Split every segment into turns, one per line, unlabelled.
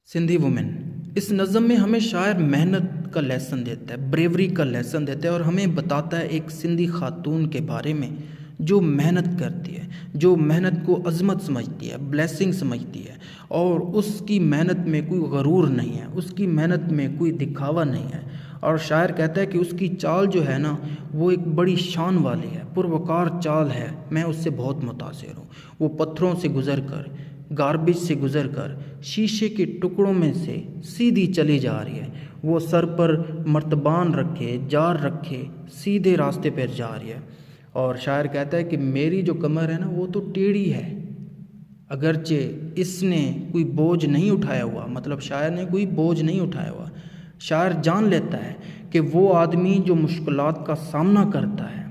Sindhi women. इस नज़म में हमें शायर मेहनत का लेसन देता है, ब्रेवरी का लेसन देता है और हमें बताता है एक सिंधी खातून के बारे में जो मेहनत करती है, जो मेहनत को अज़मत समझती है, ब्लेसिंग समझती है और उसकी मेहनत में कोई गरूर नहीं है, उसकी मेहनत में कोई दिखावा नहीं है। और शायर कहता है कि उसकी चाल जो है ना वो एक बड़ी शान वाली है, पुरवकार चाल है। मैं उससे बहुत मुतासिर हूँ। वो पत्थरों से गुज़र कर, गार्बेज से गुज़र कर, शीशे के टुकड़ों में से सीधी चली जा रही है। वो सर पर मर्तबान रखे, जार रखे, सीधे रास्ते पर जा रही है। और शायर कहता है कि मेरी जो कमर है ना वो तो टेढ़ी है, अगरचे इसने कोई बोझ नहीं उठाया हुआ, मतलब शायर ने कोई बोझ नहीं उठाया हुआ। शायर जान लेता है कि वो आदमी जो मुश्किलात का सामना करता है,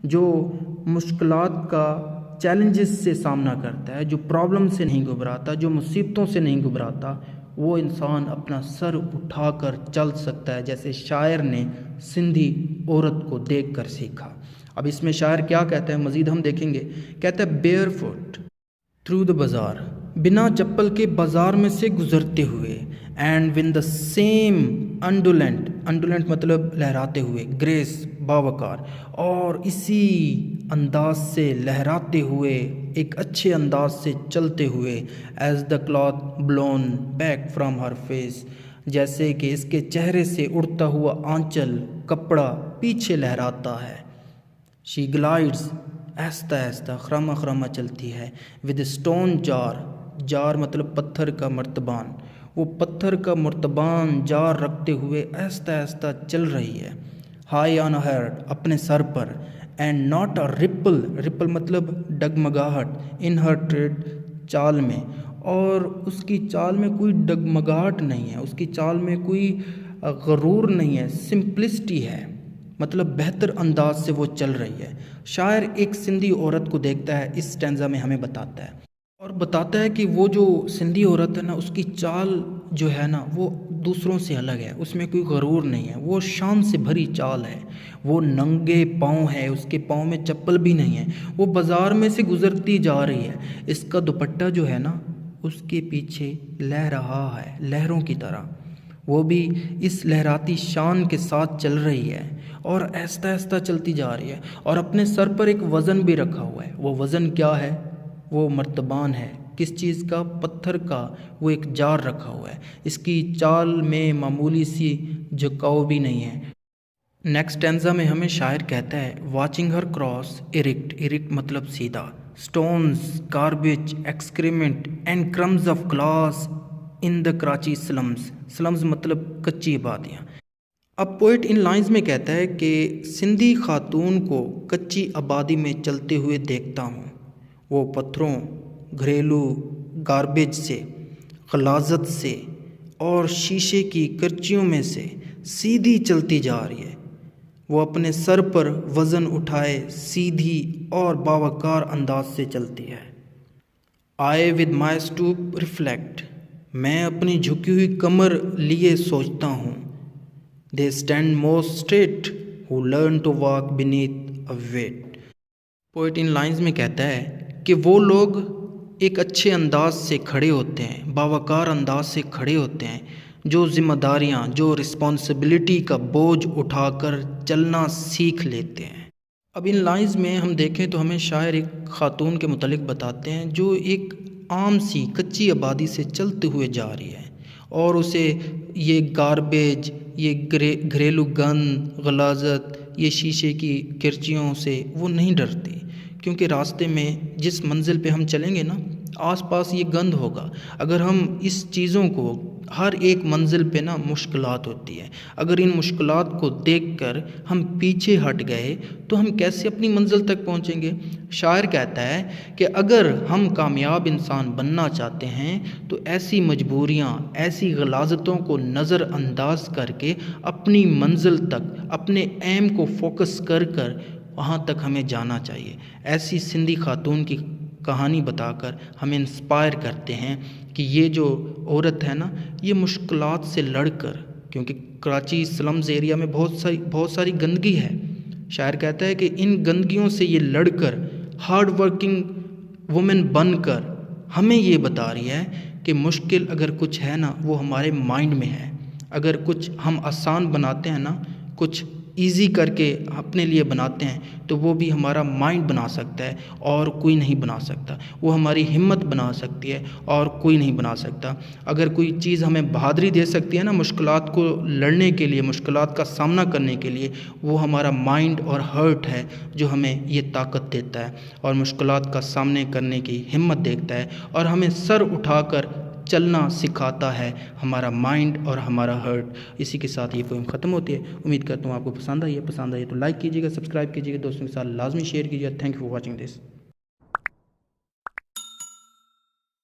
जो मुश्किलात का चैलेंजेस से सामना करता है, जो प्रॉब्लम से नहीं घबराता, जो मुसीबतों से नहीं घबराता, वो इंसान अपना सर उठाकर चल सकता है, जैसे शायर ने सिंधी औरत को देखकर सीखा। अब इसमें शायर क्या कहता है मज़ीद हम देखेंगे। कहता है बेयर फुट थ्रू द बाज़ार, बिना चप्पल के बाज़ार में से गुज़रते हुए, एंड विन द सेम अंडुलेंट, अंडुलेंट मतलब लहराते हुए, ग्रेस बावकार, और इसी अंदाज से लहराते हुए, एक अच्छे अंदाज से चलते हुए, as the cloth blown back from her face, जैसे कि इसके चेहरे से उड़ता हुआ आंचल, कपड़ा पीछे लहराता है। शी ग्लाइड्स, आहिस्ता आहिस्ता खरमा खरमा चलती है, विद स्टोन जार, जार मतलब पत्थर का मर्तबान, वो पत्थर का मर्तबान जार रखते हुए आहिस्ता आहिस्ता चल रही है। हाई ऑन हर, अपने सर पर, and not a ripple, ripple मतलब डगमगाहट, इन हर ट्रेड, चाल में, और उसकी चाल में कोई डगमगाहट नहीं है, उसकी चाल में कोई गरूर नहीं है, सिंपलिसिटी है, मतलब बेहतर अंदाज से वो चल रही है। शायर एक सिंधी औरत को देखता है, इस स्टैंजा में हमें बताता है और बताता है कि वो जो सिंधी औरत है ना उसकी चाल जो है ना वो दूसरों से अलग है, उसमें कोई गरूर नहीं है, वो शान से भरी चाल है। वो नंगे पाँव है, उसके पाँव में चप्पल भी नहीं है, वो बाज़ार में से गुज़रती जा रही है। इसका दुपट्टा जो है ना उसके पीछे लह रहा है लहरों की तरह, वो भी इस लहराती शान के साथ चल रही है और आहिस्ता आहिस्ता चलती जा रही है और अपने सर पर एक वज़न भी रखा हुआ है। वो वज़न क्या है? वो मर्तबान है। किस चीज़ का? पत्थर का। वो एक जार रखा हुआ है। इसकी चाल में मामूली सी झुकाव भी नहीं है। नेक्स्ट स्टैंजा में हमें शायर कहता है वाचिंग हर क्रॉस इरिक्ट, इरिक्ट मतलब सीधा, stones, garbage, excrement and crumbs of glass in the Karachi slums, slums मतलब कच्ची आबादियाँ। अब पोइट इन लाइंस में कहता है कि सिंधी खातून को कच्ची आबादी में चलते हुए देखता हूँ। वो पत्थरों, घरेलू गार्बेज से, गलाजत से और शीशे की करचियों में से सीधी चलती जा रही है। वो अपने सर पर वज़न उठाए सीधी और बावकार अंदाज से चलती है। I with my stoop reflect, मैं अपनी झुकी हुई कमर लिए सोचता हूँ। They stand most straight who learn to walk beneath a weight. Poet इन लाइंस में कहता है कि वो लोग एक अच्छे अंदाज से खड़े होते हैं, बावकार अंदाज से खड़े होते हैं, जो जिम्मेदारियाँ, जो रिस्पॉन्सिबिलिटी का बोझ उठाकर चलना सीख लेते हैं। अब इन लाइंस में हम देखें तो हमें शायर एक खातून के मुतालिक बताते हैं जो एक आम सी कच्ची आबादी से चलते हुए जा रही है और उसे ये गार्बेज, ये घरेलू गंद, गलाजत, ये शीशे की किरचियों से वो नहीं डरती, क्योंकि रास्ते में जिस मंजिल पे हम चलेंगे ना आसपास ये गंद होगा। अगर हम इस चीज़ों को, हर एक मंजिल पे ना मुश्किलात होती है, अगर इन मुश्किलात को देखकर हम पीछे हट गए तो हम कैसे अपनी मंजिल तक पहुंचेंगे। शायर कहता है कि अगर हम कामयाब इंसान बनना चाहते हैं तो ऐसी मजबूरियां, ऐसी गलाजतों को नज़रअंदाज करके अपनी मंजिल तक, अपने एम को फोकस कर कर वहाँ तक हमें जाना चाहिए। ऐसी सिंधी खातून की कहानी बताकर हमें इंस्पायर करते हैं कि ये जो औरत है ना ये मुश्किलात से लड़कर, क्योंकि कराची स्लम्स एरिया में बहुत सारी गंदगी है, शायर कहता है कि इन गंदगियों से ये लड़कर हार्ड वर्किंग वुमेन बनकर हमें ये बता रही है کہ مشکل اگر کچھ ہے نا وہ ہمارے مائنڈ میں ہے. اگر کچھ ہم آسان بناتے ہیں نا، کچھ ایزی کر کے اپنے لیے بناتے ہیں تو وہ بھی ہمارا مائنڈ بنا سکتا ہے اور کوئی نہیں بنا سکتا. وہ ہماری ہمت بنا سکتی ہے اور کوئی نہیں بنا سکتا. اگر کوئی چیز ہمیں بہادری دے سکتی ہے نا مشکلات کو لڑنے کے لیے، مشکلات کا سامنا کرنے کے لیے، وہ ہمارا مائنڈ اور ہارٹ ہے جو ہمیں یہ طاقت دیتا ہے اور مشکلات کا سامنے کرنے کی ہمت دیتا ہے اور ہمیں سر اٹھا کر چلنا سکھاتا ہے ہمارا مائنڈ اور ہمارا ہارٹ. اسی کے ساتھ یہ پویم ختم ہوتی ہے. امید کرتا ہوں آپ کو پسند آئی ہے تو لائک کیجیے گا، سبسکرائب کیجیے گا، دوستوں کے ساتھ لازمی شیئر کیجیے. Thank you for watching this.